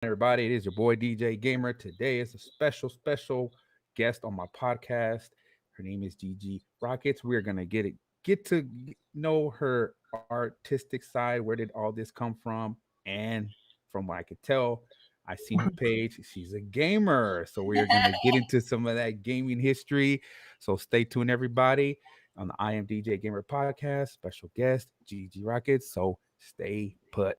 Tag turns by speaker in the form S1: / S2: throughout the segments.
S1: everybody? It is your boy DJ Gamer. Today is a special guest on my podcast. Her name is Gigi Rockets. We're gonna get to know her artistic side. Where did all this come from? And from what I could tell, I seen her page. She's a gamer, so we are gonna get into some of that gaming history. So stay tuned, everybody, on the iAmDJ Gamer Podcast. Special guest Gigi Rockets. So stay put.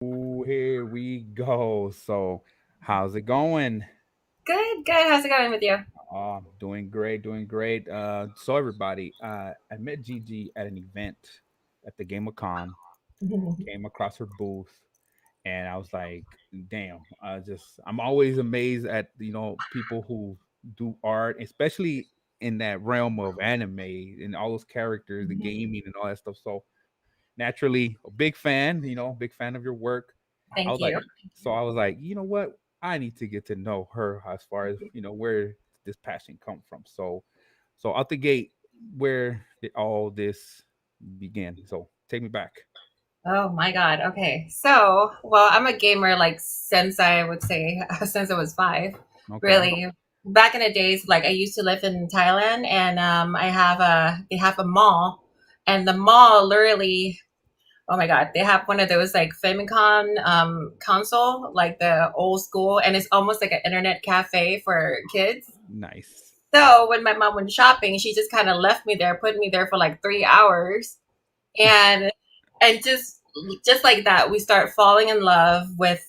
S1: Ooh, here we go. So, how's it going?
S2: Good, good. How's it going with you?
S1: Doing great, doing great. So everybody, I met Gigi at an event at the GamerCon. Came across her booth, and I was like, "Damn!" I'm always amazed at people who do art, especially in that realm of anime and all those characters, the gaming and all that stuff. So naturally, a big fan. Big fan of your work. I
S2: Thank
S1: was like,
S2: you.
S1: so I was like, you know what? I need to get to know her as far as where this passion come from. So out the gate, where did all this begin? So take me back.
S2: Oh my God. Okay. So, I'm a gamer like since I would say since I was five.
S1: Okay,
S2: Really, back in the days, like I used to live in Thailand, and they have a mall, and the mall literally. Oh my God, they have one of those like Famicom console, like the old school, and it's almost like an internet cafe for kids.
S1: nice.
S2: So when my mom went shopping, she just kind of left me there, put me there for like 3 hours, and and just like that, we start falling in love with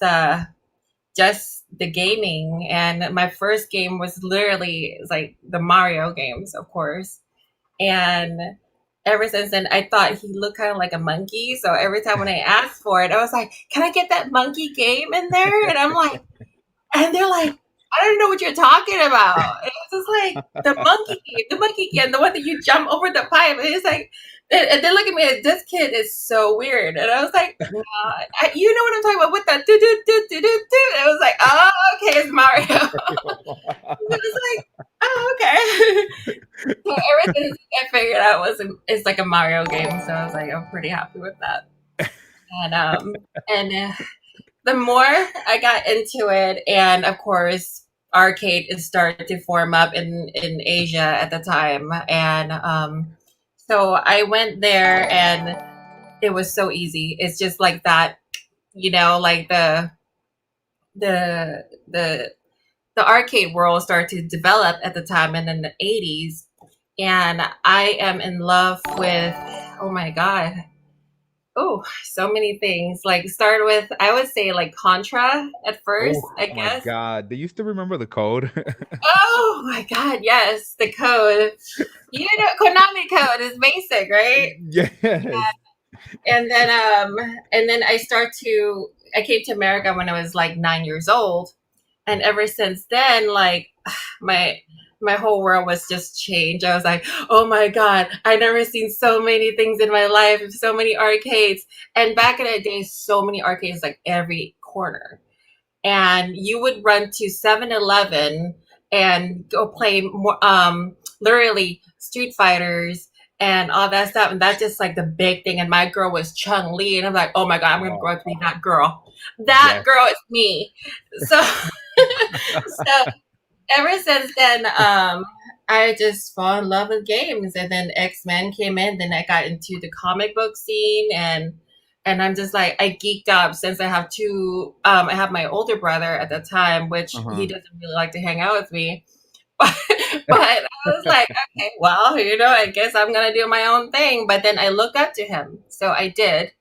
S2: just the gaming. And my first game was literally like the Mario games, of course. And ever since then, I thought he looked kind of like a monkey. So every time when I asked for it, I was like, "Can I get that monkey game in there?" And I'm like, and they're like, I don't know what you're talking about. And it's just like the monkey game, the one that you jump over the pipe. And it's like, and they look at me like, this kid is so weird. And I was like, you know what I'm talking about with that do do do do do do. And I was like, oh, okay, it's Mario. And it was like, oh, okay. So everything I figured out it's like a Mario game. So I was like, I'm pretty happy with that. And the more I got into it, and of course, arcade is started to form up in Asia at the time, and so I went there, and it was so easy. It's just like that, like the the the arcade world started to develop at the time, and in the '80s, and I am in love with. Oh my god, oh, so many things. Like start with I would say like Contra at first,
S1: Oh
S2: I
S1: my
S2: guess.
S1: God, they used to remember the code.
S2: Oh my god, yes, the code. You know, Konami code is basic, right?
S1: Yes.
S2: And then I came to America when I was like 9 years old, and ever since then, like my my whole world was just changed. I was like, oh my god, I never seen so many things in my life, so many arcades. And back in the day, so many arcades like every corner. And you would run to 7-Eleven and go play more, literally Street Fighters and all that stuff. And that's just like the big thing. And my girl was Chung Li. And I'm like, oh my God, I'm going to
S1: Oh,
S2: grow up to be that girl. That
S1: yes.
S2: girl is me. So, so ever since then, I just fall in love with games. And then X-Men came in. Then I got into the comic book scene, and I'm just like, I geeked up since I have two. I have my older brother at the time, which he
S1: Uh-huh.
S2: doesn't really like to hang out with me. But I was like, okay, well, I guess I'm gonna do my own thing. But then I look up to him, so I did.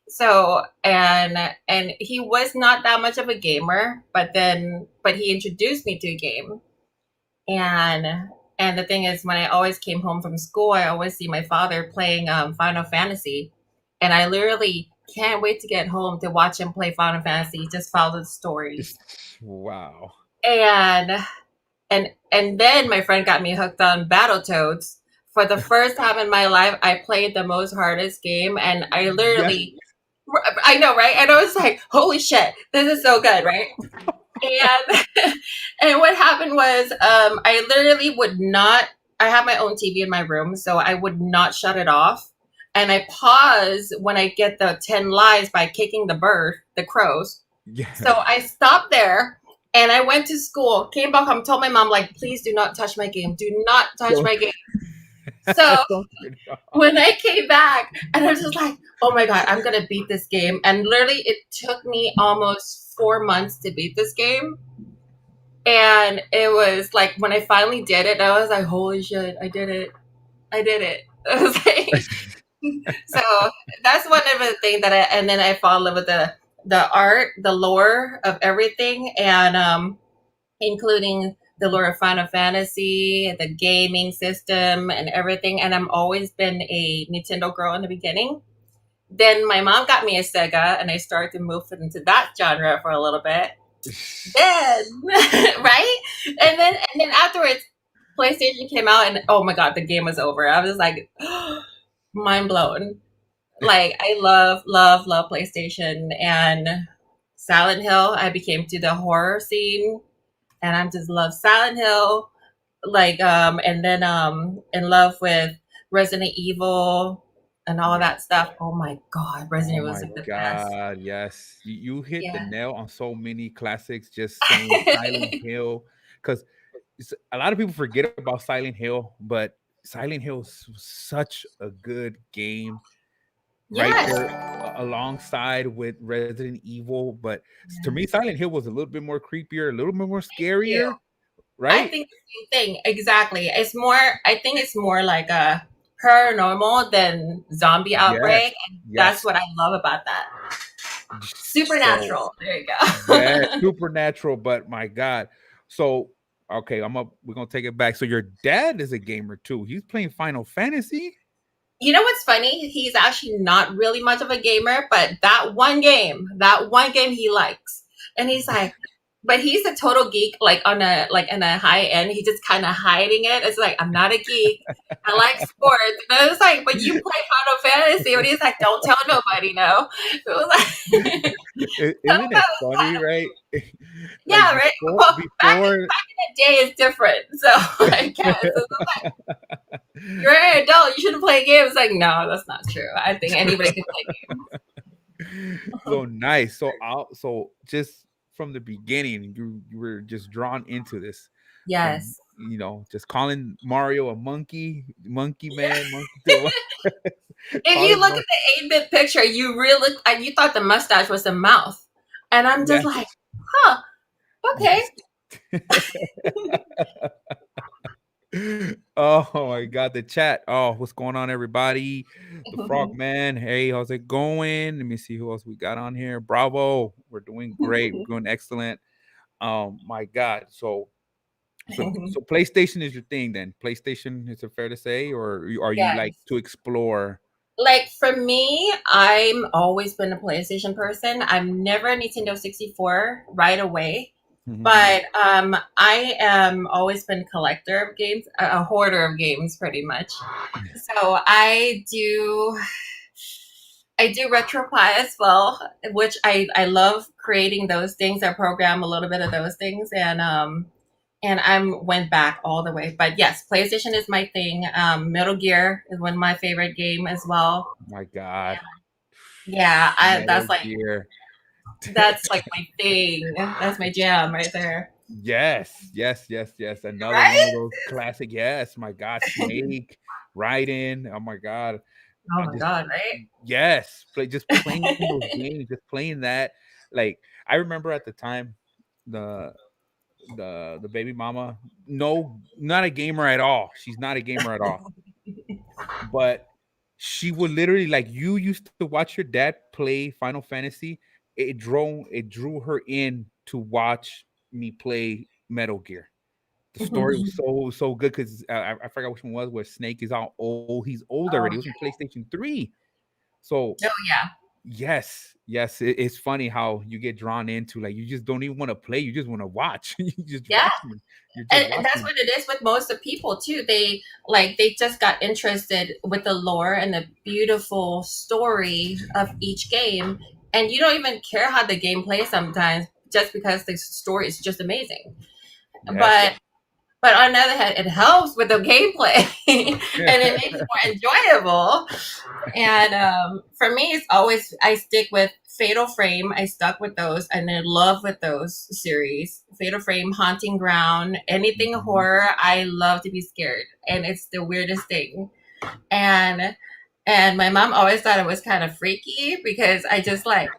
S2: So and he was not that much of a gamer, but he introduced me to a game. And the thing is, when I always came home from school, I always see my father playing Final Fantasy, and I literally can't wait to get home to watch him play Final Fantasy. Just follow the stories,
S1: Wow.
S2: and and then my friend got me hooked on Battletoads. For the first time in my life, I played the most hardest game, and
S1: Yes.
S2: I know, right? And I was like, holy shit, this is so good, right? And and what happened was, I literally would not. I have my own TV in my room, so I would not shut it off, and I pause when I get the 10 lives by kicking the crows. So
S1: Yes.
S2: I stopped there, and I went to school, came back home, told my mom, like, please do not touch my game. Do not touch
S1: Don't,
S2: my game. So
S1: don't turn it off.
S2: when I came back, and I was just like, oh my God, I'm going to beat this game. And literally, it took me almost 4 months to beat this game. And it was like, when I finally did it, I was like, holy shit, I did it. I did it. I was like, so that's one of the things and then I fall in love with the art, the lore of everything, and including the lore of Final Fantasy, the gaming system, and everything. And I've always been a Nintendo girl in the beginning. Then my mom got me a Sega, and I started to move into that genre for a little bit. Then, right, and then afterwards, PlayStation came out, and oh my God, the game was over. I was like, mind blown. Like, I love PlayStation and Silent Hill. I became to the horror scene, and I just love Silent Hill. Like, and then in love with Resident Evil and all
S1: Yeah.
S2: that stuff. Oh my God, Resident
S1: Oh
S2: Evil was
S1: my
S2: like the best.
S1: God. Yes. You hit the
S2: Yeah.
S1: nail on so many classics just saying Silent Hill. Because a lot of people forget about Silent Hill, but Silent Hill is such a good game right
S2: Yes.
S1: there alongside with Resident Evil. But to me,
S2: Yes.
S1: Silent Hill was a little bit more creepier, a little bit more
S2: Thank you.
S1: scarier,
S2: I
S1: right?
S2: think the same thing. Exactly. I think it's more like a paranormal than zombie
S1: Yes.
S2: outbreak. And that's
S1: Yes.
S2: what I love about that.
S1: So
S2: Supernatural. There you
S1: yeah,
S2: go.
S1: supernatural, but my God. So okay, we're gonna take it back. So your dad is a gamer too. He's playing Final Fantasy.
S2: You know what's funny? He's actually not really much of a gamer, but that one game he likes. And he's like, but he's a total geek, like on a high end. He's just kind of hiding it. It's like, I'm not a geek. I like sports. And I was like, but you play Final Fantasy. And he's like, don't tell nobody, no. It was like, so
S1: Isn't it funny, right? Like
S2: yeah, right. Well,
S1: before
S2: back in the day is different. So I guess it's like, you're an adult. You shouldn't play games. Like, no, that's not true. I think anybody can play games.
S1: so nice. So just from the beginning, you were just drawn into this from
S2: Yes.
S1: just calling Mario a monkey man, monkey tail,
S2: If you
S1: calling
S2: look at the 8-bit picture, you thought the mustache was the mouth. And I'm just like,
S1: yes.
S2: huh, okay.
S1: Oh my god, the chat. Oh, what's going on, everybody? The Frogman. Hey, how's it going? Let me see who else we got on here. Bravo. We're doing great. We're doing excellent. My God. So PlayStation is your thing then. PlayStation, is it fair to say, or are you like
S2: Yes.
S1: to explore?
S2: Like for me, I'm always been a PlayStation person. I'm never a Nintendo 64 right away.
S1: Mhm.
S2: But I am always been a collector of games, a hoarder of games, pretty much. So I do RetroPie as well, which I love creating those things. I program a little bit of those things, and I went back all the way. But yes, PlayStation is my thing. Metal Gear is one of my favorite game as well.
S1: My God,
S2: Yeah,
S1: Metal Gear.
S2: that's like my thing. That's my jam right there.
S1: Yes, yes, yes, yes. Another one of
S2: Right?
S1: those classic. Yes, my God, Snake, Raiden. Oh my God,
S2: Oh
S1: I
S2: my
S1: just
S2: god, right?
S1: yes, just playing those games, just playing that. Like I remember at the time, the the baby mama, no, not a gamer at all. She's not a gamer at all. But she would literally like you used to watch your dad play Final Fantasy. It drew her in to watch me play Metal Gear. The story was so good because I forgot which one was where Snake is all old. He's old already. It
S2: Oh
S1: was in PlayStation 3. So
S2: yeah. Oh yeah.
S1: yes, yes, it's funny how you get drawn into like you just don't even want to play. You just want to watch. You just
S2: Yeah.
S1: watching them. You're just
S2: And that's
S1: watching.
S2: what it is with most of people too. They just got interested with the lore and the beautiful story of each game, and you don't even care how the game plays sometimes, just because the story is just amazing.
S1: Yes.
S2: But on the other hand, it helps with the gameplay and it makes it more enjoyable. And for me, it's always I stick with Fatal Frame. I stuck with those, and I love with those series. Fatal Frame, Haunting Ground, anything
S1: Mhm.
S2: horror. I love to be scared, and it's the weirdest thing. And my mom always thought it was kind of freaky because I just like.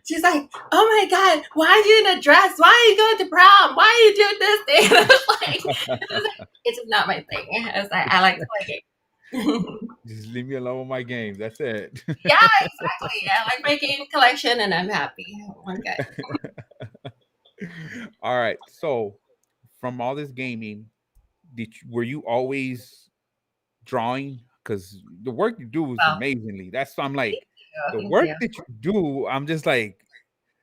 S2: She's like, "Oh my god, why are you in a dress? Why are you going to prom? Why are you doing this thing?" And I was like, "It's not my thing." I was like, "I like to play games."
S1: Just leave me alone with my games. That's it.
S2: Yeah, exactly. I like my game collection and I'm happy. I'm good.
S1: All right. So, from all this gaming, were you always drawing? Because the work you do is
S2: Well,
S1: amazingly. That's I'm
S2: thank
S1: like
S2: you.
S1: the
S2: Thank
S1: work
S2: you.
S1: that you do. I'm just like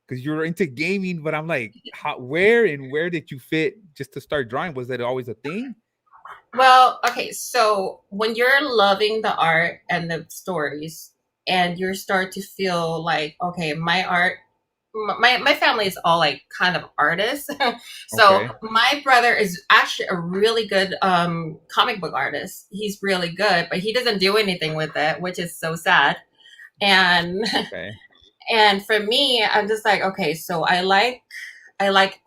S1: because you're into gaming, but I'm like, where did you fit just to start drawing? Was that always a thing?
S2: Well, okay, so when you're loving the art and the stories and you start to feel like, okay, my art my family is all like kind of artists. So
S1: Okay.
S2: my brother is actually a really good comic book artist. He's really good, but he doesn't do anything with it, which is so sad. And
S1: Okay.
S2: and for me, I'm just like, okay, so I like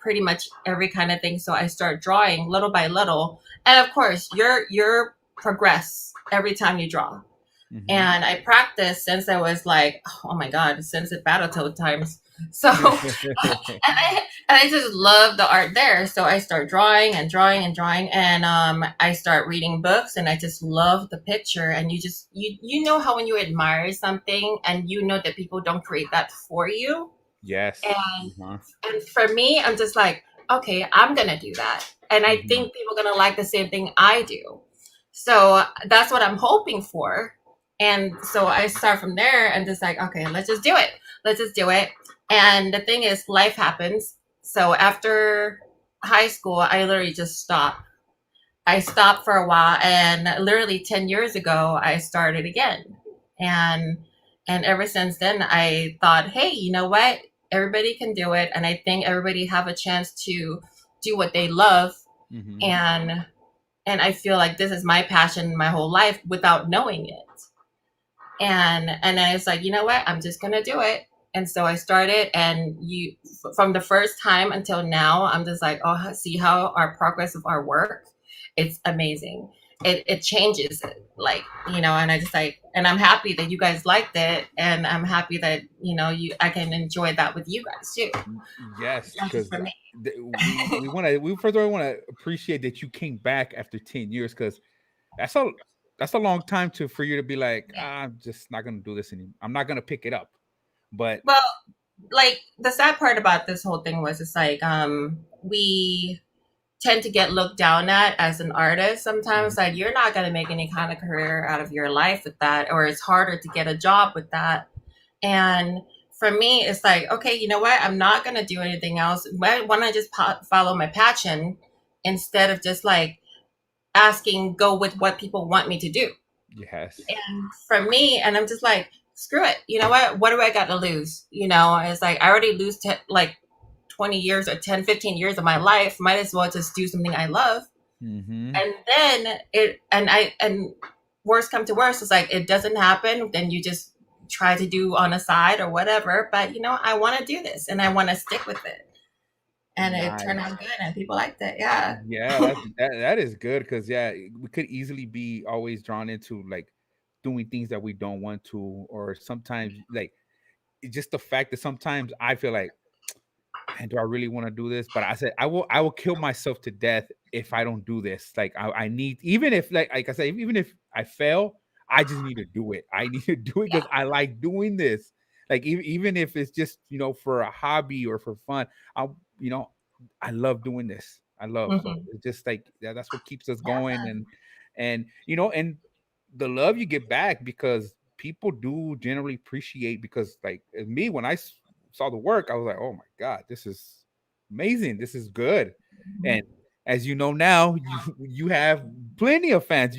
S2: pretty much every kind of thing. So I start drawing little by little. And of course, you're progress every time you draw.
S1: Hmm.
S2: And I practiced since I was like, oh my god, since the Battletoad times. So and I just love the art there. So I start drawing and drawing and drawing, and I start reading books, and I just love the picture. And you know how when you admire something and you know that people don't create that for you,
S1: Yes.
S2: and
S1: Uh-huh.
S2: for me, I'm just like, okay, I'm gonna do that, and I
S1: Hmm.
S2: think people are gonna like the same thing I do. So that's what I'm hoping for. And so I start from there and just like, okay, let's just do it. Let's just do it. And the thing is, life happens. So after high school, I literally just stopped. I stopped for a while, and literally 10 years ago, I started again. And ever since then, I thought, hey, you know what? Everybody can do it, and I think everybody have a chance to do what they love.
S1: Hmm.
S2: And I feel like this is my passion my whole life without knowing it. And then it's like, you know what? I'm just gonna do it. And so I started, and from the first time until now, I'm just like, oh, see how our progress of our work, it's amazing. It changes it, like, and I just like, and I'm happy that you guys liked it, and I'm happy that I can enjoy that with you guys too,
S1: Yes,
S2: not just
S1: because
S2: for me.
S1: we first of all want to appreciate that you came back after 10 years because that's a that's a long time to for you to be like
S2: Yeah.
S1: I'm just not gonna do this anymore. I'm not gonna pick it up. But
S2: Well, like the sad part about this whole thing was it's like we tend to get looked down at as an artist sometimes,
S1: Mhm.
S2: like you're not going to make any kind of career out of your life with that, or it's harder to get a job with that. And for me, it's like, okay, you know what, I'm not going to do anything else. Why don't I just follow my passion instead of just like asking go with what people want me to do.
S1: Yes.
S2: And for me, and I'm just like, screw it, you know what do I got to lose? It's like I already lose like 20 years or 10, 15 years of my life. Might as well just do something I love.
S1: Mm-hmm.
S2: And then and worst come to worst, it's like it doesn't happen, then you just try to do on a side or whatever. But I want to do this and I want to stick with it. And it turned
S1: Nice.
S2: out good and people liked it. Yeah.
S1: Yeah, that is good because yeah, we could easily be always drawn into like doing things that we don't want to, or sometimes like it's just the fact that sometimes I feel like, man, do I really want to do this? But I said I will kill myself to death if I don't do this. Like I need, even if like I said, even if I fail, I just need to do it. I need to do it because I like doing this. Like even if it's just for a hobby or for fun, I'll I love doing this. I love, so
S2: Hmm.
S1: it's just like that's what keeps us going.
S2: Yeah.
S1: And the love you get back, because people do generally appreciate, because like me, when I saw the work, I was like, oh my god, this is amazing, this is good. And as you know now, you have plenty of fans.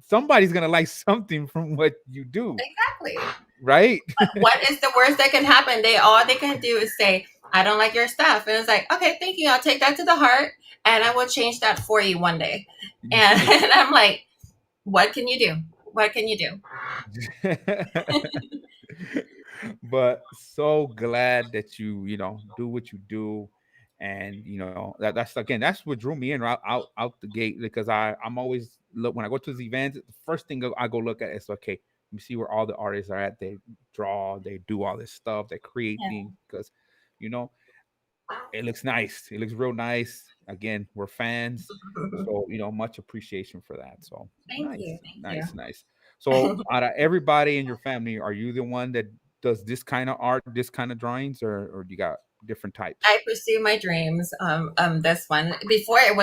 S1: Somebody's gonna like something from what you do,
S2: Exactly.
S1: right?
S2: What is the worst that can happen? All they can do is say, I don't like your stuff. And it's like, okay, thank you. I'll take that to the heart and I will change that for you one day. And, and I'm like, what can you do? What can you do?
S1: But so glad that you do what you do. And that's again, that's what drew me in out the gate, because I'm always look when I go to these events, the first thing I go look at is, okay, let me see where all the artists are at. They draw, they do all this stuff, they create
S2: Yeah.
S1: things, because you know it looks nice, it looks real nice. Again, we're fans, so much appreciation for that. So
S2: Thank you.
S1: nice,
S2: Thank you.
S1: nice, nice. So out of everybody in your family, are you the one that does this kind of art, this kind of drawings, or do you got different types?
S2: I pursue my dreams. This one before it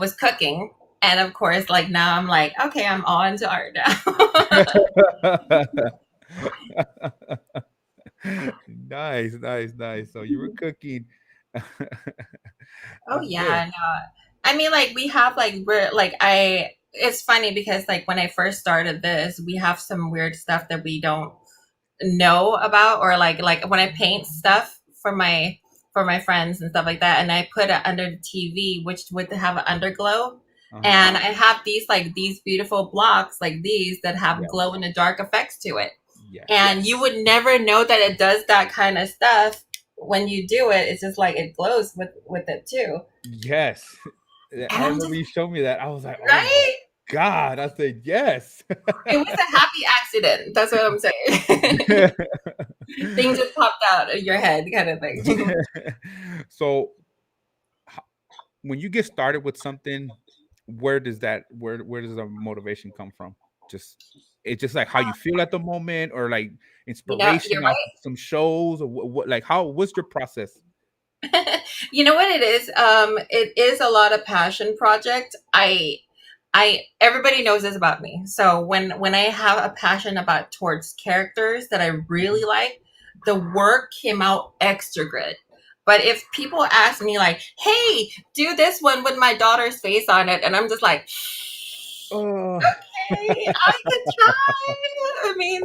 S2: was cooking, and of course, like now I'm like, okay, I'm all into art now.
S1: Nice, nice, nice. So you were cooking.
S2: Oh
S1: That's good.
S2: yeah, no. I mean, like we have we're like I. It's funny because like when I first started this, we have some weird stuff that we don't know about, or like when I paint stuff for my friends and stuff like that, and I put it under the TV, which would have an underglow.
S1: Uh-huh.
S2: And I have these beautiful blocks like these that have glow
S1: Yes.
S2: in the dark effects to it.
S1: Yes.
S2: And you would never know that it does that kind of stuff when you do it. It's just like it glows with it too.
S1: Yes.
S2: And
S1: I
S2: I'm
S1: remember
S2: just
S1: you showed me that. I was like, oh my
S2: right.
S1: God. I said, yes.
S2: It was a happy accident. That's what I'm saying. Things just popped out of your head, kind of thing.
S1: So when you get started with something, where does the motivation come from? Just it's just like how you feel at the moment, or like
S2: You're
S1: inspiration off
S2: right.
S1: some shows, or what like what's your process?
S2: You know what it is? It is a lot of passion project. I everybody knows this about me. So when I have a passion about towards characters that I really like, the work came out extra good. But if people ask me like, "Hey, do this one with my daughter's face on it," and I'm just like,
S1: Oh.
S2: "Okay, I could try." I mean,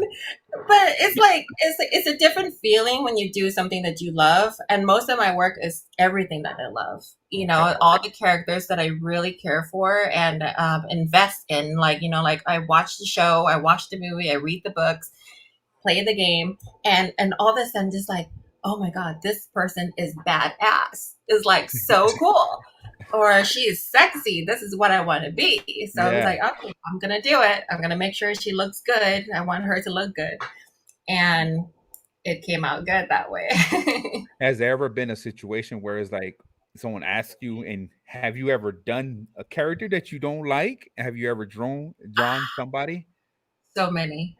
S2: but it's like it's a different feeling when you do something that you love, and most of my work is everything that I love.
S1: Okay.
S2: All the characters that I really care for and invest in. Like I watch the show, I watch the movie, I read the books, play the game, and all of a sudden, just like, oh my god, this person is badass. Is like so cool. Or she is sexy. This is what I want to be. So I was
S1: Yeah.
S2: like, okay, I'm gonna do it. I'm gonna make sure she looks good. I want her to look good, and it came out good that way.
S1: Has there ever been a situation where it's like someone asks you, and have you ever done a character that you don't like? Have you ever drawn somebody?
S2: So many.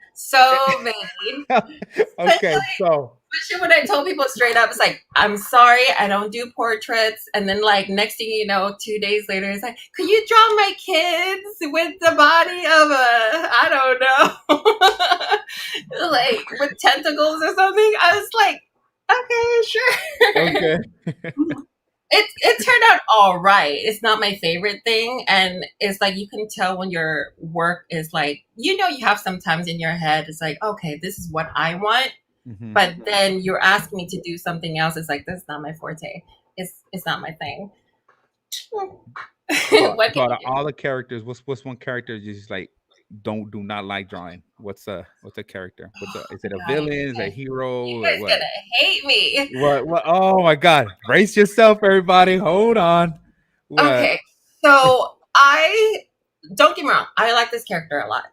S1: Okay, so
S2: Especially when I told people straight up, it's like, I'm sorry, I don't do portraits. And then, like, next thing you know, 2 days later, it's like, could you draw my kids with the body of I don't know, like with tentacles or something? I was like, okay, sure.
S1: okay.
S2: It turned out all right. It's not my favorite thing, and it's like you can tell when your work is like you have sometimes in your head. It's like, okay, this is what I want,
S1: Mhm.
S2: but then you're asking me to do something else. It's like, that's not my forte. it's not my thing.
S1: So,
S2: What
S1: so
S2: can
S1: out
S2: you
S1: of
S2: do?
S1: all the characters, what's one character you just like do not like drawing? What's a character? Is it a
S2: God,
S1: villain? Is it a
S2: you
S1: hero?
S2: guys
S1: What?
S2: gonna hate me.
S1: What? Oh my God! Brace yourself, everybody. Hold on. What?
S2: Okay, so I don't get me wrong, I like this character a lot.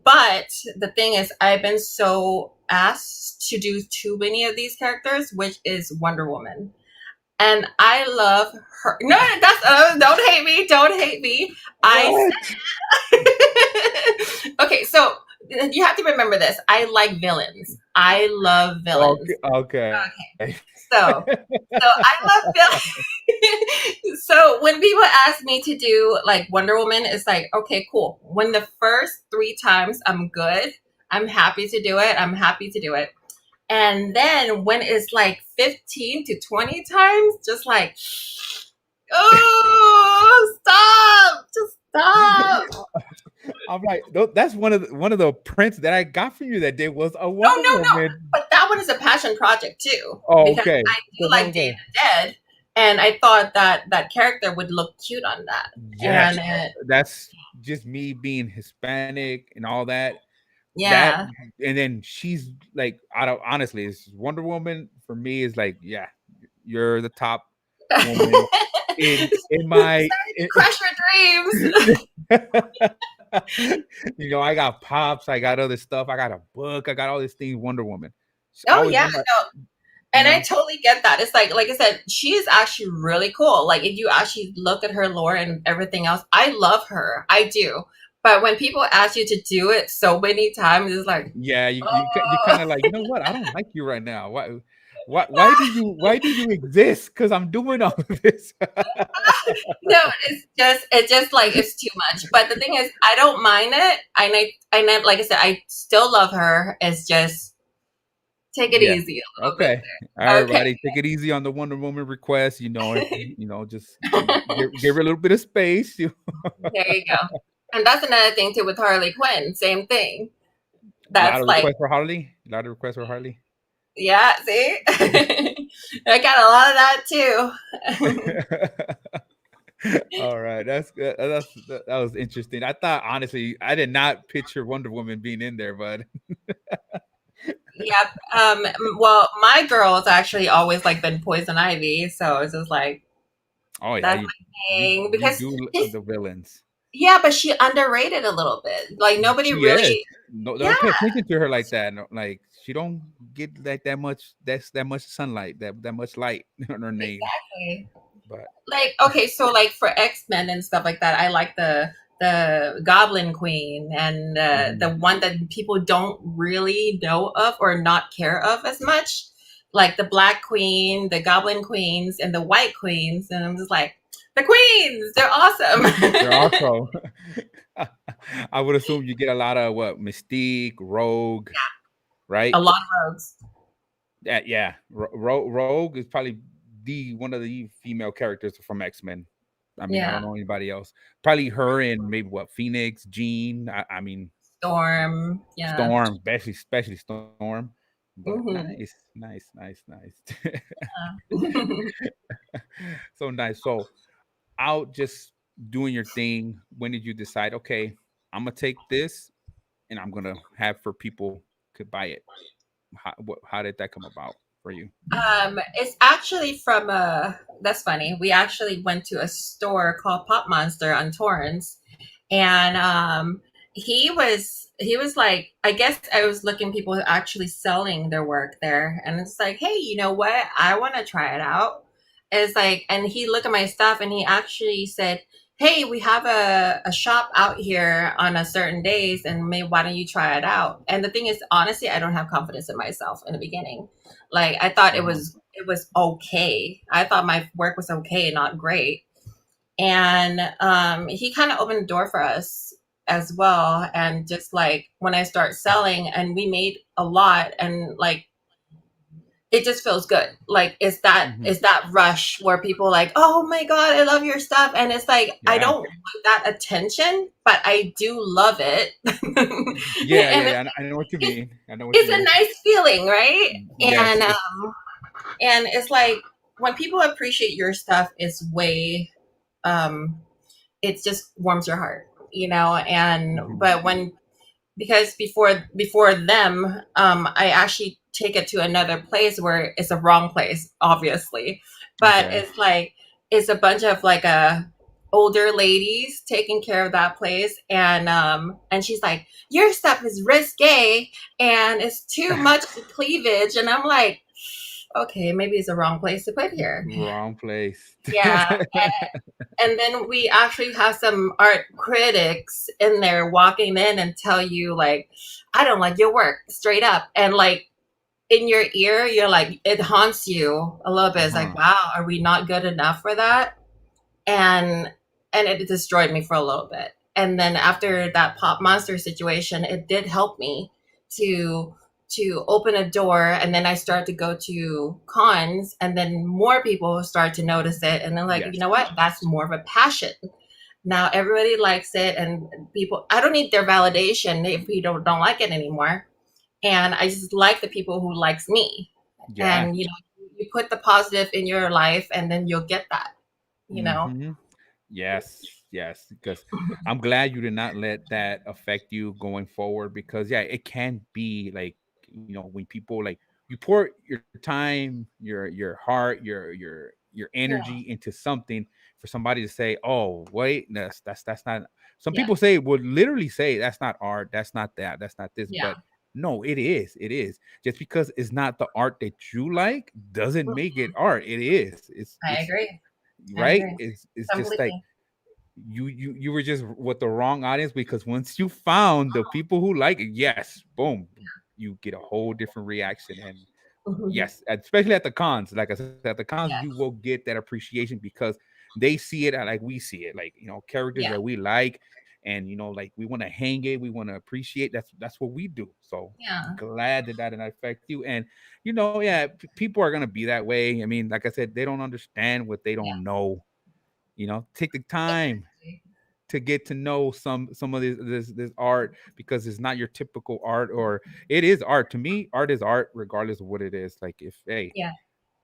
S2: But the thing is, I've been so asked to do too many of these characters, which is Wonder Woman. And I love her. No, that's don't hate me. Don't hate me. I
S1: What?
S2: okay. So you have to remember this. I like villains. I love
S1: Okay.
S2: villains.
S1: Okay.
S2: So I love villains. So when people ask me to do like Wonder Woman, it's like okay, cool. When the first 3 times I'm good, I'm happy to do it. I'm happy to do it. And then when it's like 15 to 20 times, just like, oh, stop, just stop.
S1: I'm like, that's one of the prints that I got from you that day was a
S2: No,
S1: Wonder
S2: no, no.
S1: Woman.
S2: But that one is a passion project too,
S1: Oh,
S2: because
S1: okay.
S2: I do
S1: Because I
S2: like
S1: was
S2: Day
S1: like,
S2: of the Dead. And I thought that that character would look cute on that.
S1: yes,
S2: And
S1: that's just me being Hispanic and all that. That
S2: yeah.
S1: and then she's like, I don't honestly, it's Wonder Woman for me is like, yeah, you're the top woman in my.
S2: Sorry to crush your dreams.
S1: I got pops, I got other stuff, I got a book, I got all these things. Wonder Woman, she's
S2: Oh
S1: always
S2: yeah,
S1: been my,
S2: no,
S1: you
S2: and I
S1: know,
S2: totally get that. It's like I said, she's actually really cool. Like if you actually look at her lore and everything else, I love her. I do. But when people ask you to do it so many times, it's like,
S1: yeah, you kind
S2: oh
S1: of like, you know what? I don't like you right now. Why do you exist? Because I'm doing all of this.
S2: no, it's just like it's too much. But the thing is, I don't mind it. Like I said, I still love her. It's just take it
S1: Yeah.
S2: easy a little bit
S1: Okay.
S2: there. Okay.
S1: Everybody, take it easy on the Wonder Woman request. Just give her a little bit of space.
S2: There you go. And that's another thing too with Harley Quinn. Same thing.
S1: A lot
S2: That's
S1: of
S2: like
S1: requests for Harley. A lot of requests for Harley.
S2: yeah, see? I got a lot of that too.
S1: All right, that's good. That was interesting. I thought honestly, I did not picture Wonder Woman being in there, but
S2: Yep. Well, my girl's actually always like been Poison Ivy, so it's just like
S1: oh yeah,
S2: that's
S1: you
S2: my
S1: you
S2: thing
S1: you
S2: because
S1: do
S2: she's
S1: the villains.
S2: yeah, but she underrated a little bit. Like nobody
S1: She is.
S2: really
S1: No,
S2: yeah,
S1: don't pay attention to her like that. No, like she don't get like that much. That much sunlight. That much light on her name.
S2: exactly.
S1: But
S2: Like okay, so like for X-Men and stuff like that, I like the Goblin Queen and the
S1: mhm.
S2: one that people don't really know of or not care of as much, like the Black Queen, the Goblin Queens, and the White Queens, and I'm just like the Queens, they're
S1: They're
S2: awesome.
S1: also. I would assume you get a lot of what Mystique, Rogue, right?
S2: A lot of rogues.
S1: Yeah. Rogue is probably the one of the female characters from X-Men. I mean, I
S2: Yeah,
S1: don't know anybody else. Probably her and maybe what Phoenix, Jean. I mean,
S2: Storm. Yeah.
S1: Storm, especially Storm. But
S2: Hmm.
S1: nice.
S2: Yeah.
S1: So nice. So out just doing your thing. When did you decide? Okay, I'm gonna take this and I'm gonna have for people could buy it. How did that come about for you?
S2: It's actually from that's funny. We actually went to a store called Pop Monster on Torrance, and he was like, I guess I was looking people actually selling their work there, and it's like, hey, you know what? I want to try it out. It's like, and he looked at my stuff, and he actually said, hey, we have a shop out here on a certain days, and maybe why don't you try it out? And the thing is, honestly, I don't have confidence in myself in the beginning. Like I thought it
S1: Uh-huh.
S2: was okay. I thought my work was okay, not great. And he kind of opened the door for us as well. And just like when I start selling, and we made a lot, and like it just feels good. Like
S1: Mhm.
S2: it's that rush where people like, oh my god, I love your stuff, and it's like I
S1: Yeah.
S2: don't want that attention, but I do love it,
S1: Yeah,
S2: and
S1: yeah, yeah. I know what you
S2: it's
S1: mean. I know what you
S2: it's a
S1: mean.
S2: nice feeling, right?
S1: Yes.
S2: And it's like. when people appreciate your stuff, it's way um it just warms your heart, you know. And
S1: Mhm.
S2: but when, because before them, I actually take it to another place where it's a wrong place, obviously, but
S1: Okay.
S2: it's like it's a bunch of like older ladies taking care of that place, and she's like, your stuff is risque and it's too much cleavage, and I'm like, okay, maybe it's the wrong place to put here.
S1: Wrong place.
S2: Yeah. And then we actually have some art critics in there walking in and tell you like, I don't like your work, straight up. And like in your ear, you're like, it haunts you a little bit. It's like,
S1: Uh-huh.
S2: wow, are we not good enough for that? And it destroyed me for a little bit. And then after that Pop Monster situation, it did help me to open a door, and then I started to go to cons, and then more people start to notice it, and then like, you
S1: Yes.
S2: know what, that's more of a passion. Now everybody likes it, and people, I don't need their validation if people don't like it anymore. And I just like the people who likes me.
S1: Yeah.
S2: And you know, you put the positive in your life, and then you'll get that, you know.
S1: Hmm. Yes, yes, because I'm glad you did not let that affect you going forward, because yeah, it can be like, when people like, you pour your time, your heart, your energy
S2: Yeah,
S1: into something, for somebody to say, "Oh, wait, that's not." Some
S2: yeah,
S1: people say, would literally say, "That's not art, that's not that, that's not this,"
S2: yeah.
S1: but no, it is. It is. Just because it's not the art that you like doesn't make it art. It is.
S2: I
S1: It's
S2: agree. I
S1: right.
S2: agree
S1: It's just like,
S2: completely.
S1: you were just with the wrong audience, because once you found the people who like it, yes, boom, you get a whole different reaction. And
S2: Mhm.
S1: yes, especially at the cons, like I said, at the cons you will
S2: Yes.
S1: get that appreciation, because they see it like we see it, like, characters
S2: Yeah.
S1: that we like, and like we want to hang it, we want to appreciate. That's what we do. So
S2: Yeah.
S1: glad that didn't affect you. And yeah, people are gonna be that way. I mean, like I said, they don't understand what they
S2: Yeah.
S1: don't know. Take the time
S2: Exactly.
S1: to get to know some of this art, because it's not your typical art. Or it is art. To me, art is art regardless of what it is. Like, if, hey,
S2: Yeah.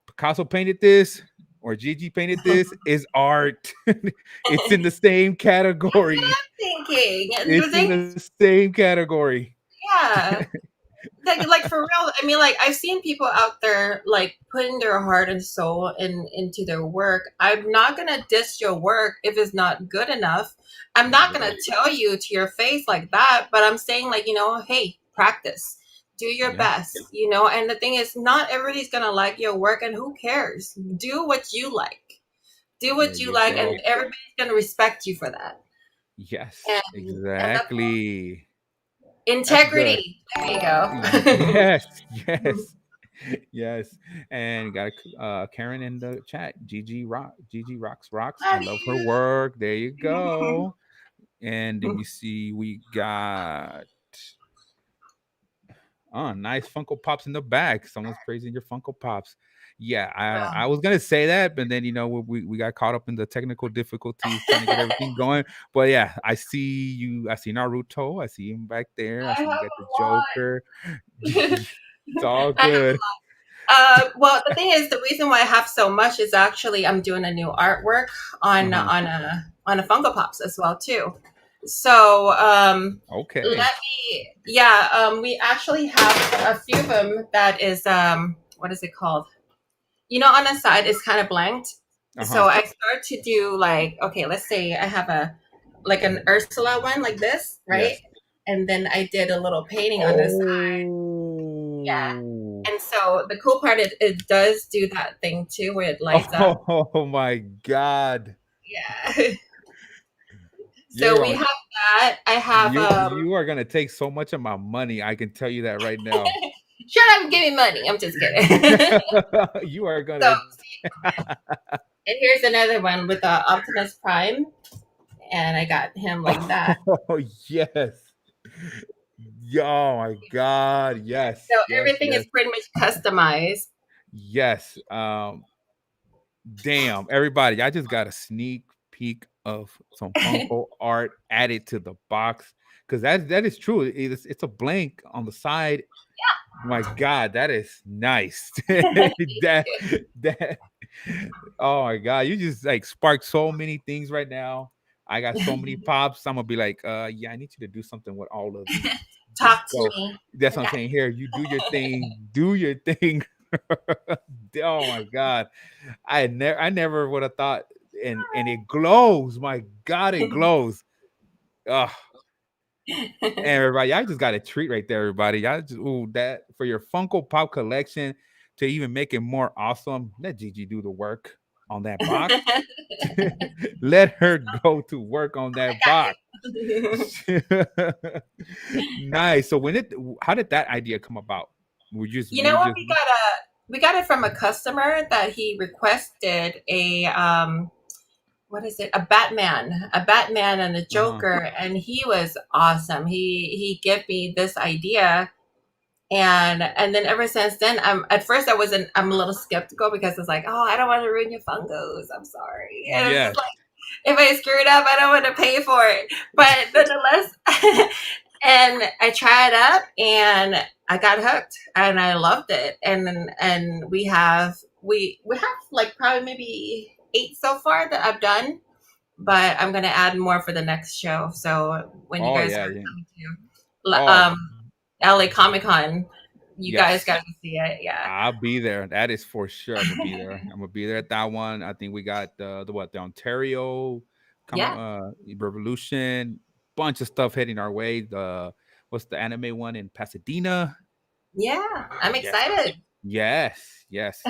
S1: Picasso painted this, or Gigi painted this, is art. It's in the same category.
S2: Thinking, and the
S1: It's in
S2: thing,
S1: the same category.
S2: yeah. Like for real, I mean, like I've seen people out there like putting their heart and soul into their work. I'm not gonna diss your work if it's not good enough. I'm
S1: There
S2: not
S1: you
S2: gonna
S1: go.
S2: tell you to your face like that, but I'm saying, like, you know, hey, practice, do your
S1: Yeah.
S2: best, you know. And the thing is, not everybody's gonna like your work, and who cares? Do what you like, do
S1: There
S2: what you
S1: you
S2: like, and
S1: go.
S2: everybody's gonna respect you for that.
S1: Yes,
S2: And that's
S1: exactly. That's good.
S2: integrity. There you go.
S1: Yes, yes, yes. And got Karen in the chat. Gigi rocks. I
S2: Love
S1: love her
S2: you.
S1: work. There you go. And let me see. We got, oh, nice Funko Pops in the back. Someone's praising your Funko Pops. Yeah, I was gonna say that, but then we got caught up in the technical difficulties trying to get everything going. But yeah, I see you. I see Naruto. I see him back there. I
S2: I
S1: see
S2: have
S1: you got the
S2: a
S1: Joker.
S2: lot.
S1: It's all
S2: I have,
S1: good.
S2: well, the thing is, the reason why I have so much is actually I'm doing a new artwork
S1: Uh huh.
S2: on a Funko Pops as well too. So
S1: Okay.
S2: let me, yeah, we actually have a few of them that is what is it called? You know, on the side it's kind of blanked.
S1: Uh
S2: So
S1: huh.
S2: I start to do like, okay, let's say I have a like an Ursula one like this, right?
S1: Yes.
S2: And then I did a little painting on this. Yeah.
S1: Oh.
S2: And so the cool part is it does do that thing too where it lights up.
S1: Oh my God.
S2: Yeah. So
S1: You're
S2: we
S1: on.
S2: have that. I have
S1: You are gonna take so much of my money. I can tell you that right now.
S2: shut up and give me money. I'm just kidding.
S1: You are
S2: So
S1: gonna.
S2: and here's another one with Optimus Prime, and I got him like that.
S1: Oh yes. Oh my God. Yes.
S2: So
S1: Yes.
S2: everything
S1: Yes.
S2: is pretty much customized.
S1: Yes. Damn. Everybody, I just got a sneak peek of some
S2: Yeah.
S1: Funko art added to the box, because that is true. It's a blank on the side. My God, that is nice.
S2: Thank
S1: that
S2: you.
S1: that. Oh my god, you just like sparked so many things right now. I got so many pops. I'm gonna be like, yeah, I need you to do something with all of these. Just
S2: Talk to
S1: go.
S2: me.
S1: That's
S2: I
S1: what I'm
S2: got
S1: saying. Here, you do your thing. Do your thing. Oh my god, I never would have thought. And it glows. My god, it glows. Ugh. And
S2: you.
S1: everybody, y'all just got a treat right there, everybody. Y'all just ooh that for your Funko Pop collection to even make it more awesome. Let Gigi do the work on that box. Let her go to work on
S2: I
S1: that
S2: got
S1: box.
S2: you.
S1: Nice. So how did that idea come about?
S2: You
S1: Were
S2: know
S1: you
S2: what?
S1: just
S2: We got it from a customer that he requested a what is it? A Batman and a
S1: uh-huh.
S2: Joker, and he was awesome. He gave me this idea, and then ever since then, at first I'm a little skeptical because it's like, oh, I don't want to ruin your Funkos. I'm sorry, and it's just
S1: Yes.
S2: like if I screw it up, I don't want to pay for it. But nonetheless, and I tried it up and I got hooked and I loved it. And we have like probably maybe 8 so far that I've done, but I'm gonna add more for the next show. So when you
S1: Oh
S2: guys
S1: yeah,
S2: are
S1: yeah.
S2: coming to
S1: Oh
S2: LA Comic Con, you guys
S1: yes.
S2: gotta see it. Yeah.
S1: I'll be there. That is for sure. I'm gonna be there. I'm gonna be there at that one. I think we got the Ontario comic
S2: Yeah.
S1: revolution, bunch of stuff heading our way. The what's the anime one in Pasadena?
S2: Yeah. I'm
S1: Yes,
S2: excited.
S1: yes.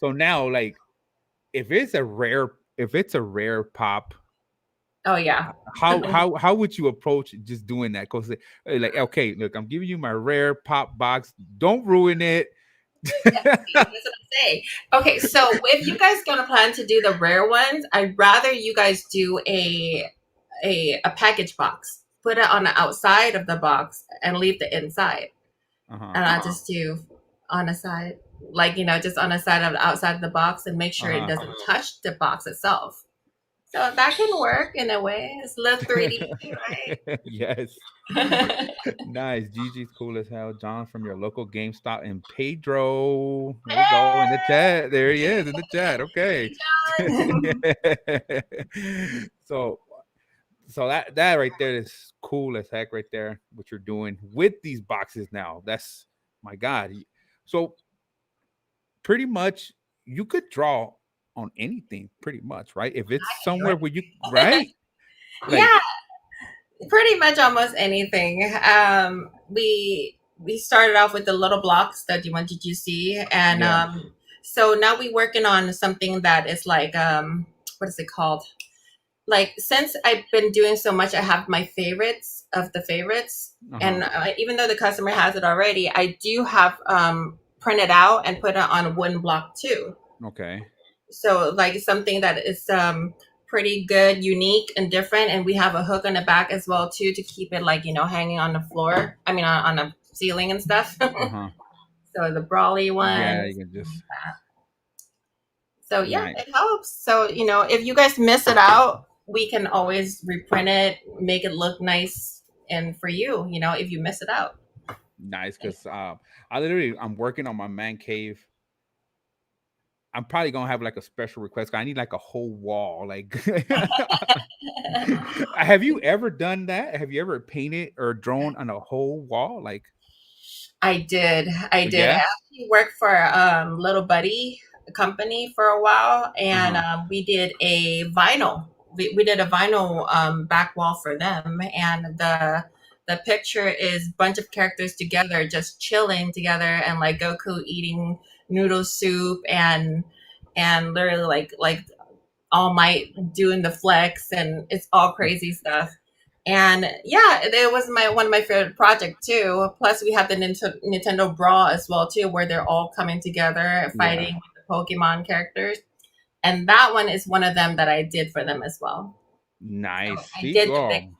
S1: So now, like, if it's a rare pop,
S2: Oh yeah.
S1: how would you approach just doing that? Because like, okay, look, I'm giving you my rare pop box. Don't ruin it.
S2: Yeah, see, that's what I'm saying. Okay, so if you guys gonna plan to do the rare ones, I'd rather you guys do a package box. Put it on the outside of the box and leave the inside.
S1: Uh-huh.
S2: And I just do on the side, like just on the side of the outside of the box, and make sure it
S1: Uh-huh.
S2: doesn't touch the box itself. So that can work in a way. It's a little 3D,
S1: Yes.
S2: right?
S1: Nice. Gigi's cool as hell. John from your local GameStop and Pedro. There we go. In the
S2: Hey,
S1: chat. There he is in the chat. Okay.
S2: John.
S1: so so that right there is cool as heck right there, what you're doing with these boxes now. That's my God. So pretty much you could draw on anything, pretty much, right? If it's somewhere where you right?
S2: Yeah,
S1: Like,
S2: pretty much almost anything. We started off with the little blocks that you wanted to see, and
S1: yeah.
S2: so now we're working on something that is like what is it called? Like since I've been doing so much, I have my favorites of the favorites,
S1: Uh-huh.
S2: and even though the customer has it already, I do have printed out and put it on a wooden block too.
S1: Okay.
S2: So like something that is pretty good, unique and different, and we have a hook on the back as well too to keep it like hanging on the floor, I mean on the ceiling and stuff.
S1: Uh-huh.
S2: So the brawly
S1: Yeah, you
S2: ones.
S1: can just
S2: So yeah,
S1: nice.
S2: it helps. So if you guys miss it out, we can always reprint it, make it look nice, and for you, if you miss it out.
S1: Nice. Cause I'm working on my man cave. I'm probably gonna have like a special request. 'Cause I need like a whole wall. Like, have you ever done that? Have you ever painted or drawn on a whole wall? Like,
S2: I did. I did. I
S1: yeah.
S2: actually worked for Little Buddy company for a while,
S1: Uh
S2: and
S1: huh.
S2: we did a vinyl. We did a vinyl back wall for them, and the picture is a bunch of characters together, just chilling together, and like Goku eating noodle soup, and literally like All Might doing the flex, and it's all crazy stuff. And yeah, it was my one of my favorite project too. Plus, we have the Nintendo Brawl as well too, where they're all coming together
S1: Yeah.
S2: fighting with the Pokemon characters. And that one is one of them that I did for them as well. So
S1: Nice.
S2: I
S1: See,
S2: did the big
S1: oh,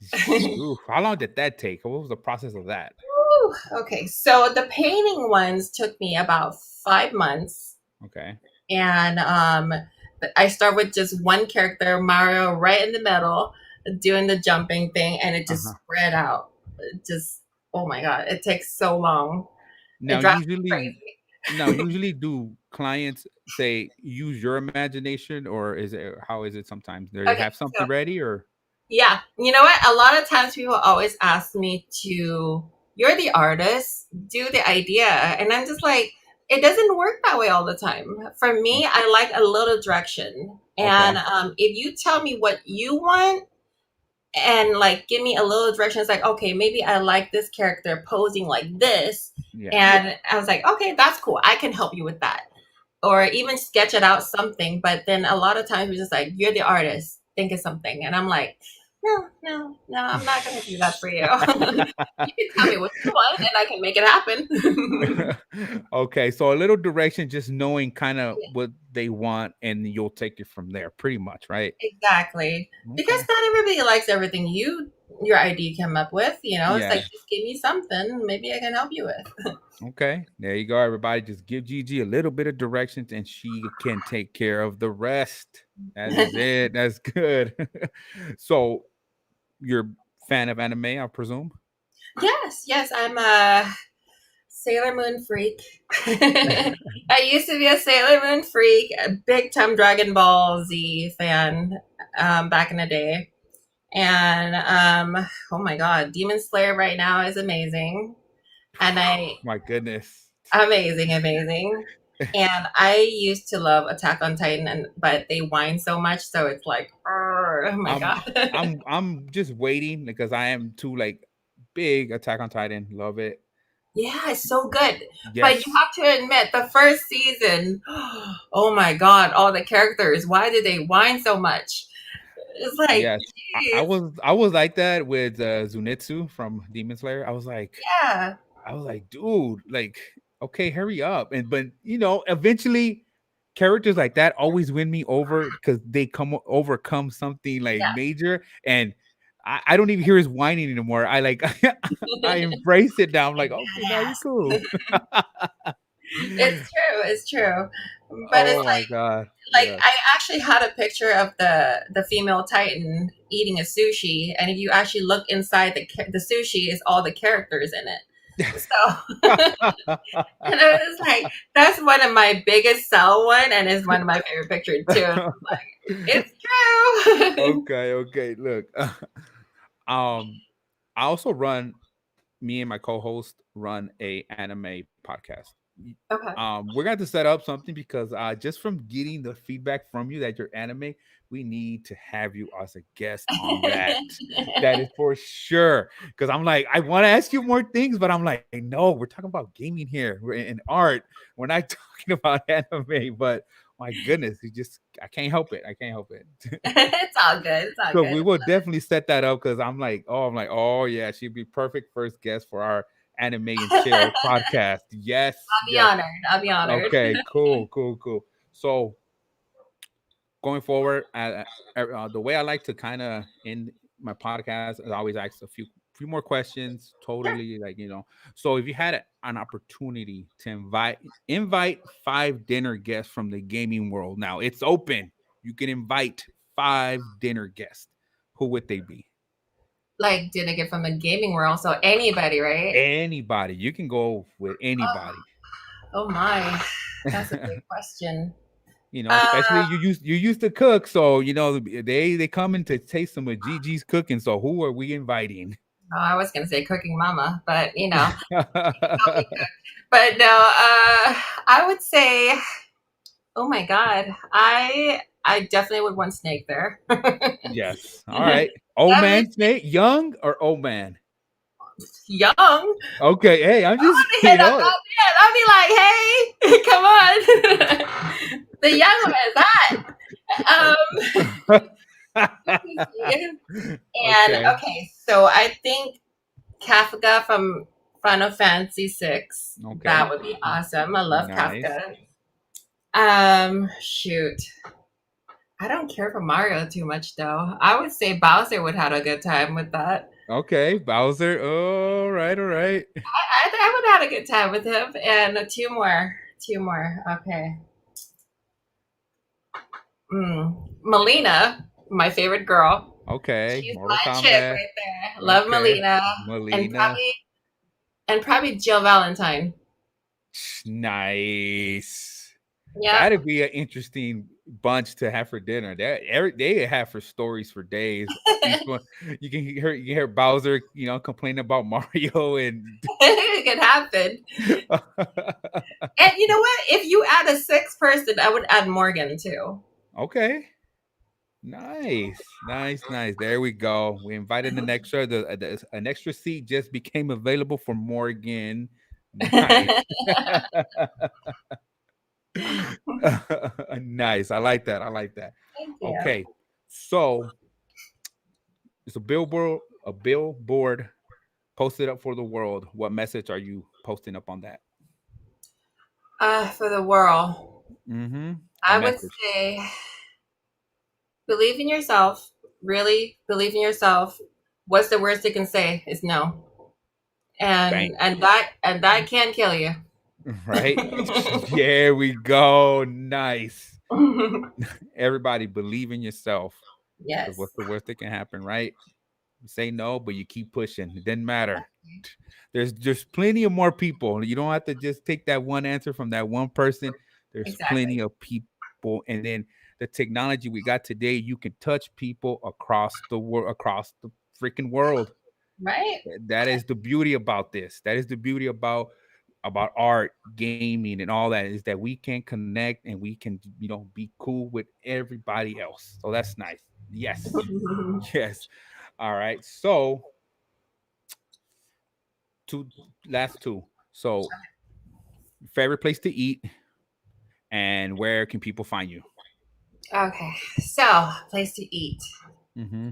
S2: stuff.
S1: ooh, how long did that take? What was the process of that?
S2: Woo. Okay, so the painting ones took me about 5 months,
S1: Okay.
S2: and I start with just one character, Mario, right in the middle, doing the jumping thing, and it
S1: Uh
S2: just
S1: huh.
S2: spread out. It just, oh my god, it takes so long. It
S1: Now,
S2: drives me
S1: usually,
S2: crazy.
S1: Now, usually, do clients say use your imagination, or is it how is it sometimes? Do they
S2: Okay,
S1: have
S2: so
S1: something ready, or
S2: yeah, you know what? A lot of times people always ask me to, you're the artist, do the idea. And I'm just like, it doesn't work that way all the time. For me, I like a little direction. And
S1: okay,
S2: if you tell me what you want and like give me a little direction, it's like, okay, maybe I like this character posing like this.
S1: yeah,
S2: And I was like, okay, that's cool. I can help you with that, or even sketch it out something. But then a lot of times we're just like, you're the artist, think of something. And I'm like, no, no, no, I'm not going to do that for you. You can tell me what you want and I can make it happen.
S1: okay. So a little direction, just knowing kind of what they want, and you'll take it from there, pretty much, right?
S2: Exactly. Because
S1: Okay.
S2: not everybody likes everything your idea came up with. It's like,
S1: Yeah.
S2: just give me something maybe I can help you with.
S1: Okay. There you go, everybody. Just give Gigi a little bit of directions, and she can take care of the rest. That is it. That's good. So you're a fan of anime, I presume?
S2: Yes, yes, I'm a Sailor Moon freak. I used to be a Sailor Moon freak, a big time Dragon Ball Z fan, back in the day. And oh my god, Demon Slayer right now is amazing. And I
S1: My goodness.
S2: amazing, amazing. And I used to love Attack on Titan, but they whine so much, so it's like, oh my
S1: I'm
S2: god.
S1: I'm just waiting because I am too like big Attack on Titan. Love it.
S2: Yeah, it's so good. But you
S1: Yes.
S2: have to admit, the first season, oh my god, all the characters, why did they whine so much? It's like,
S1: Yes. I
S2: geez,
S1: was like that with Zunitsu from Demon Slayer.
S2: yeah,
S1: I was like, dude, like, okay, hurry up. And but eventually characters like that always win me over because they come overcome something like major, and I don't even hear his whining anymore. I like I
S2: yeah.
S1: embrace it now. I'm like, okay, now you're
S2: Badass.
S1: cool.
S2: It's true. But it's
S1: Oh my god.
S2: like
S1: Yes.
S2: I actually had a picture of the female Titan eating a sushi, and if you actually look inside the sushi, is all the characters in it. So, and I was like, that's one of my biggest sell one, and is one of my favorite pictures too. It's true.
S1: Okay, okay. Look, I also run. Me and my co-host run a anime podcast.
S2: Okay.
S1: We're going to set up something because just from getting the feedback from you that you're anime, we need to have you as a guest on that. That is for sure. Because I'm like, I want to ask you more things, but I'm like, no, we're talking about gaming here. We're in art. We're not talking about anime. But my goodness, I can't help it. I can't help it.
S2: It's all good. It's all
S1: So
S2: good.
S1: we will definitely set that up because I'm like, oh yeah, she'd be perfect first guest for our anime and chill podcast. Yes,
S2: I'll be
S1: yes.
S2: honored. I'll be honored.
S1: Okay, cool, cool, cool. So going forward, the way I like to kind of end my podcast is I always ask a few more questions.
S2: Sure.
S1: Totally, like So if you had an opportunity to invite 5 dinner guests from the gaming world, now it's open. You can invite 5 dinner guests. Who would they be?
S2: Like, did I get from the gaming world? So anybody, right?
S1: Anybody. You can go with
S2: Oh,
S1: anybody.
S2: oh my, that's a big question.
S1: Especially
S2: Uh,
S1: you used to cook, so they come in to taste some of Gigi's cooking. So who are we inviting?
S2: oh, I was gonna say cooking mama, but help me cook. But no, I would say, oh my god, I definitely would want snake there.
S1: Yes. All right. Old
S2: Definitely
S1: man snake, young or old man?
S2: young.
S1: Okay. Hey, I'm
S2: I
S1: just
S2: want to hit up that man. I'll be like, hey, come on. The young one is hot. Let me see. And
S1: okay.
S2: okay, so I think Kafka from Final Fantasy VI.
S1: Okay.
S2: That would be awesome. I love
S1: Nice.
S2: Kafka. Shoot. I don't care for Mario too much though. I would say Bowser would have a good time with that.
S1: Okay. Bowser. All right. All right.
S2: I would have had a good time with him. And two more. Two more. Okay. Melina, my favorite girl.
S1: Okay.
S2: She's
S1: Mortal
S2: my chick
S1: Kombat.
S2: right there. Love
S1: Okay.
S2: Melina. And
S1: Melina.
S2: probably Jill Valentine.
S1: Nice.
S2: Yeah.
S1: That'd be an interesting bunch to have for dinner. They have for stories for days. Each one, you can hear Bowser, complaining about Mario and
S2: It could happen. And you know what? If you add a sixth person, I would add Morgan too.
S1: okay. Nice, nice, nice. There we go. We invited an extra. An extra seat just became available for Morgan. Nice,
S2: Thank
S1: nice. I like that. I like that.
S2: you.
S1: Okay, so it's a billboard posted up for the world. What message are you posting up on that?
S2: For the world,
S1: Mm-hmm. A
S2: I would
S1: message.
S2: say believe in yourself. Really believe in yourself. What's the worst they can say is no,
S1: Bang.
S2: and that can kill you.
S1: Right. There we go. Nice. Everybody believe in yourself. Because
S2: Yes,
S1: what's the worst that can happen, right? You say no, but you keep pushing. It doesn't matter. There's plenty of more people. You don't have to just take that one answer from that one person. There's plenty
S2: exactly.
S1: of people, and then the technology we got today, you can touch people across the world, across the freaking world.
S2: Right.
S1: That is the beauty about this. That is the beauty about art, gaming, and all that, is that we can connect and we can, be cool with everybody else. So that's nice. Yes. Yes. All right. So two last two. So favorite place to eat and where can people find you?
S2: Okay. So, place to eat.
S1: Mm-hmm.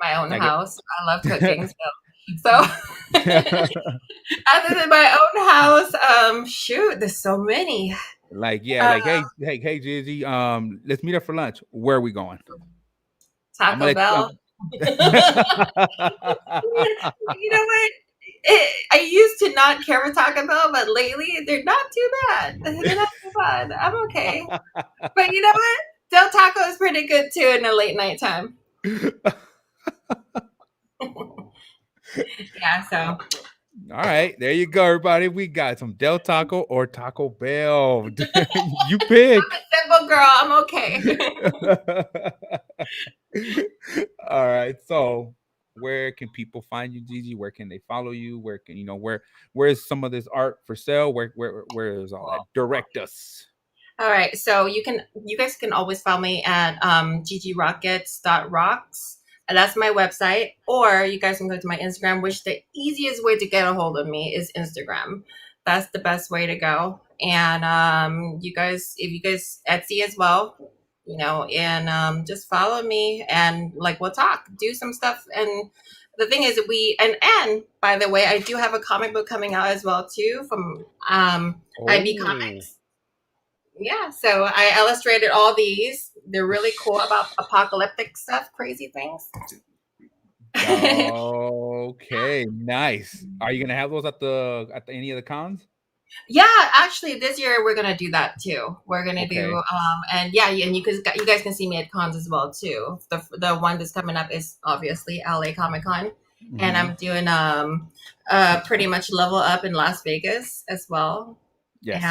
S2: My own
S1: Like
S2: house. I love cooking.
S1: it.
S2: So other than my own house, shoot, there's so many.
S1: Like, yeah,
S2: Uh,
S1: like, hey, Gigi, let's meet up for lunch. Where are we going? I'm
S2: Taco
S1: gonna let
S2: Bell.
S1: you.
S2: You know what? I used to not care for Taco Bell, but lately they're not too bad. They're not too bad. I'm okay. But you know what? Del Taco is pretty good too in the late night time. Yeah, so
S1: All right, there you go, everybody. We got some Del Taco or Taco Bell. You pick.
S2: I'm a simple girl. I'm okay.
S1: All right. So, where can people find you, Gigi? Where can they follow you? Where can where is some of this art for sale? Where is all that? Direct us.
S2: All right, so you guys can always follow me at ggrockets.rocks. And that's my website. Or you guys can go to my Instagram, which the easiest way to get a hold of me is Instagram. That's the best way to go. And you guys, if you guys Etsy as well, and just follow me and like we'll talk, do some stuff. And the thing is, and by the way, I do have a comic book coming out as well too from IB
S1: Oh.
S2: Comics. Yeah, so I illustrated all these. They're really cool about apocalyptic stuff, crazy things.
S1: Okay, nice. Are you gonna have those at any of the cons?
S2: Yeah, actually, this year we're gonna do that too. We're gonna do,
S1: Okay.
S2: and yeah, and you guys can see me at cons as well too. The one that's coming up is obviously LA Comic Con, and
S1: Hmm.
S2: I'm doing pretty much level up in Las Vegas as well,
S1: Yes.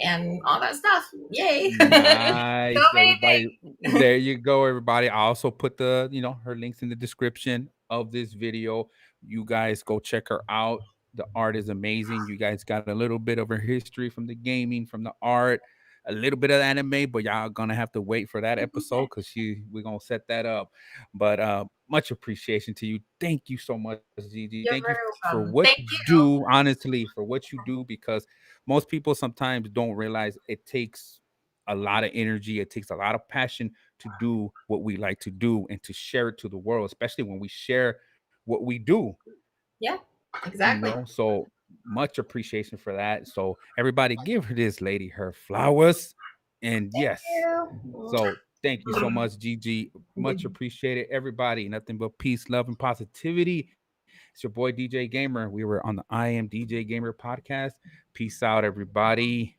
S2: and all that stuff. Yay! So
S1: Nice,
S2: many
S1: everybody. There you go, everybody. I also put her links in the description of this video. You guys go check her out. The art is amazing. You guys got a little bit of her history from the gaming, from the art, a little bit of anime, but y'all gonna have to wait for that episode
S2: things.
S1: because we're gonna set that up. But much appreciation to you. Thank you so much, Gigi. Thank
S2: You're
S1: you
S2: very
S1: for what
S2: welcome.
S1: you
S2: Thank
S1: do,
S2: you.
S1: honestly, for what you do, because most people sometimes don't realize it takes a lot of energy. It takes a lot of passion to do what we like to do and to share it to the world, especially when we share what we do,
S2: Yeah, exactly.
S1: so much appreciation for that. So everybody give her this lady her flowers. And yes,
S2: You.
S1: so thank you so much, Gigi. Much appreciated, everybody. Nothing but peace, love, and positivity. It's your boy DJ Gamer. We were on the I Am DJ Gamer podcast. Peace out, everybody.